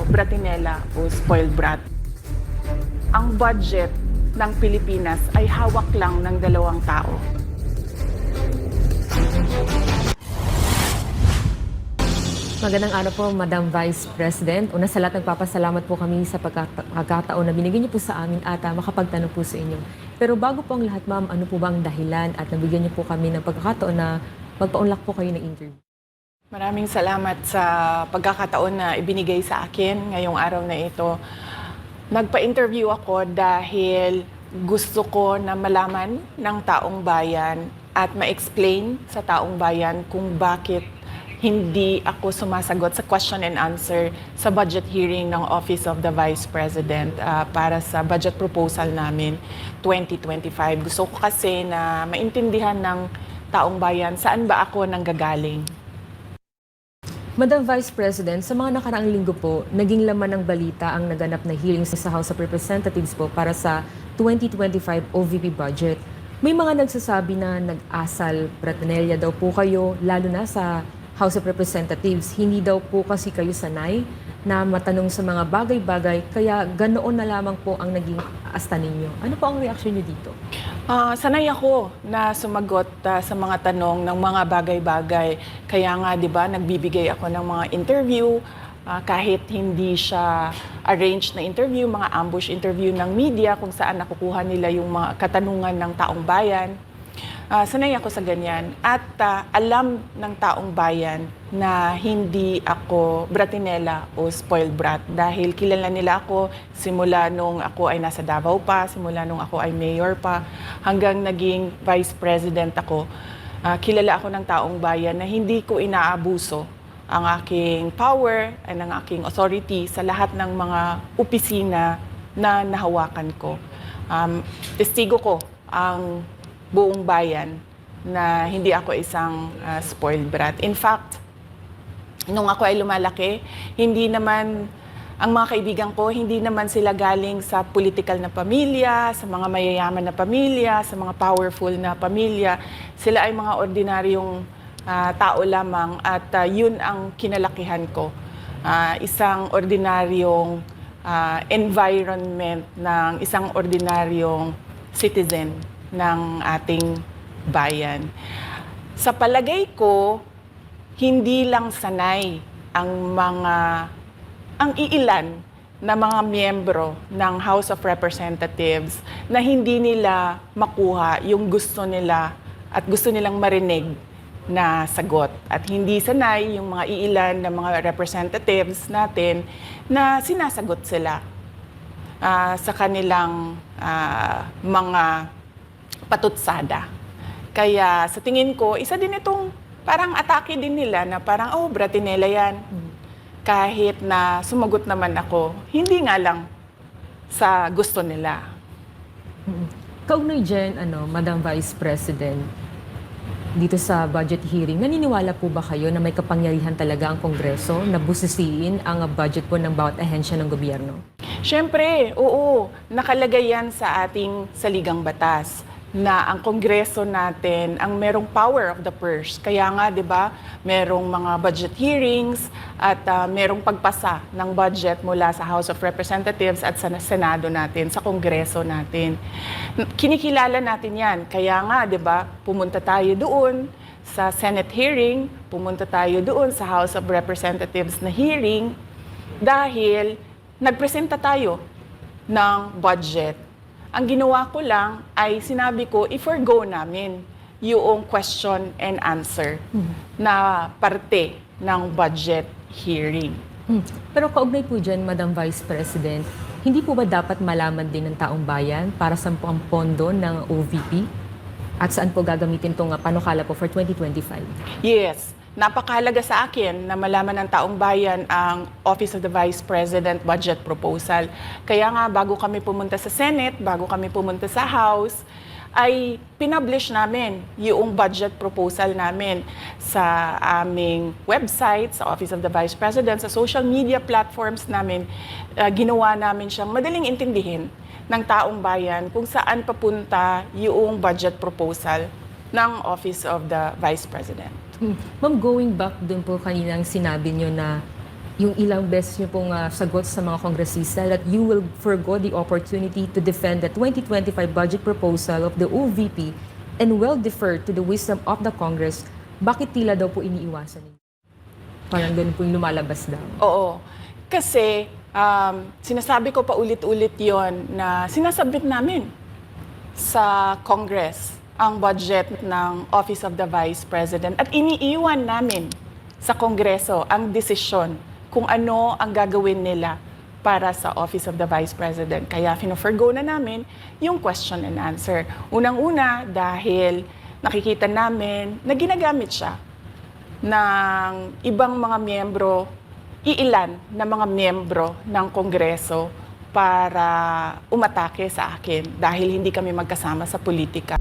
bratinela o spoiled brat. Ang budget ng Pilipinas ay hawak lang ng dalawang tao. Magandang araw po, Madam Vice President. Una sa lahat, nagpapasalamat po kami sa pagkakataon na binigyan niyo po sa amin at makapagtanong po sa inyo. Pero bago po ang lahat, ma'am, ano po ba ang dahilan at nabigyan niyo po kami ng pagkakataon na magpaunlak po kayo ng interview? Maraming salamat sa pagkakataon na ibinigay sa akin ngayong araw na ito. Nagpa-interview ako dahil gusto ko na malaman ng taong bayan at ma-explain sa taong bayan kung bakit hindi ako sumasagot sa question and answer sa budget hearing ng Office of the Vice President para sa budget proposal namin 2025. Gusto ko kasi na maintindihan ng taong bayan saan ba ako nanggagaling. Madam Vice President, sa mga nakaraang linggo po, naging laman ng balita ang naganap na hearings sa House of Representatives po para sa 2025 OVP budget. May mga nagsasabi na nag-asal bratinelya daw po kayo, lalo na sa House of Representatives. Hindi daw po kasi kayo sanay na matanong sa mga bagay-bagay, kaya ganoon na lamang po ang naging asta ninyo. Ano po ang reaksyon niyo dito? Sanay ako na sumagot sa mga tanong ng mga bagay-bagay. Kaya nga, di ba, nagbibigay ako ng mga interview, kahit hindi siya arranged na interview, mga ambush interview ng media kung saan nakukuha nila yung mga katanungan ng taong bayan. Sanay ako sa ganyan at alam ng taong bayan na hindi ako bratinela o spoiled brat dahil kilala nila ako simula nung ako ay nasa Davao pa, simula nung ako ay mayor pa, hanggang naging vice president ako. Kilala ako ng taong bayan na hindi ko inaabuso ang aking power at ang aking authority sa lahat ng mga opisina na nahawakan ko. Testigo ko ang buong bayan na hindi ako isang spoiled brat. In fact, nung ako ay lumalaki, hindi naman, ang mga kaibigan ko, hindi naman sila galing sa political na pamilya, sa mga mayayaman na pamilya, sa mga powerful na pamilya. Sila ay mga ordinaryong tao lamang at yun ang kinalakihan ko. Isang ordinaryong environment ng isang ordinaryong citizen ng ating bayan. Sa palagay ko, hindi lang sanay ang iilan na mga miyembro ng House of Representatives na hindi nila makuha yung gusto nila at gusto nilang marinig na sagot. At hindi sanay yung mga iilan na mga representatives natin na sinasagot sila sa kanilang mga patutsada. Kaya sa tingin ko, isa din itong parang atake din nila na parang, oh, bratinela yan. Kahit na sumagot naman ako, hindi nga lang sa gusto nila. Kaugnay dyan, Madam Vice President, dito sa budget hearing, naniniwala po ba kayo na may kapangyarihan talaga ang Kongreso na busisiin ang budget po ng bawat ahensya ng gobyerno? Siyempre, oo. Nakalagay yan sa ating saligang batas na ang Kongreso natin ang merong power of the purse. Kaya nga, di ba, merong mga budget hearings at merong pagpasa ng budget mula sa House of Representatives at sa Senado natin, sa Kongreso natin. Kinikilala natin yan. Kaya nga, di ba, pumunta tayo doon sa Senate hearing, pumunta tayo doon sa House of Representatives na hearing dahil nagpresenta tayo ng budget. Ang ginawa ko lang ay sinabi ko, i-forgo namin yung question and answer na parte ng budget hearing. Pero kaugnay po dyan, Madam Vice President, hindi po ba dapat malaman din ng taong bayan para sa ang pondo ng OVP? At saan po gagamitin itong panukala po for 2025? Yes. Napakahalaga sa akin na malaman ng taong bayan ang Office of the Vice President budget proposal. Kaya nga bago kami pumunta sa Senate, bago kami pumunta sa House, ay pinublish namin yung budget proposal namin sa aming website, sa Office of the Vice President, sa social media platforms namin. Ginawa namin siyang madaling intindihin ng taong bayan kung saan papunta yung budget proposal ng Office of the Vice President. Ma'am, going back dun po kaninang sinabi nyo na yung ilang beses niyo pong sagot sa mga kongresista that you will forgo the opportunity to defend the 2025 budget proposal of the OVP and will defer to the wisdom of the Congress, bakit tila daw po iniiwasan ninyo? Parang ganun po yung lumalabas daw. Oo. Kasi sinasabi ko pa ulit-ulit yon na sinasabit namin sa Congress ang budget ng Office of the Vice President at iniiwan namin sa Kongreso ang desisyon kung ano ang gagawin nila para sa Office of the Vice President. Kaya fino-forgo na namin yung question and answer. Unang-una dahil nakikita namin na ginagamit siya ng ibang mga miyembro, iilan na mga miyembro ng Kongreso para umatake sa akin dahil hindi kami magkasama sa politika.